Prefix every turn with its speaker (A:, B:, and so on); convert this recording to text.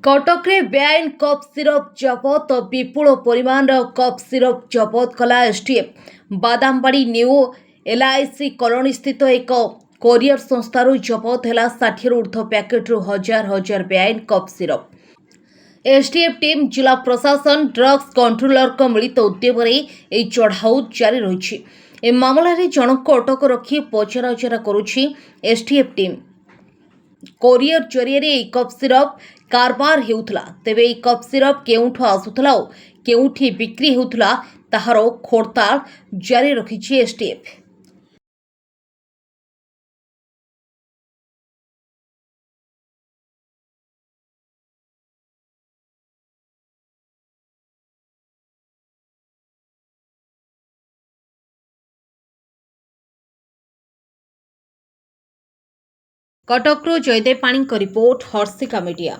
A: Cuttack बेआईन cup syrup जबत और विपुल परिमाण cup syrup जबत कला STF Badambadi new LIC colony स्थित एक कोरियर संस्थार जबत है 60 ऊर्ध्व पैकेट्रु हजार हजार बेआईन कप सिरप। एसटीएफ टीम जिला प्रशासन ड्रग्स कंट्रोलर मिलित उद्यम चढ़ाऊ जारी रही। मामलें जनक अटक रखी पचराउचरा करुछि एसटीएफ टीम। कोरियर जरिए कप सिरप कारबार हेउथला, तेबे এই कप सिरप केउठु आसुथला और केउठी बिक्री हेउथला ताहार खोड़ताल जारी रखिछि एसटीएफ। कटकरू जयदेव पाणी रिपोर्ट हर्षिका मीडिया।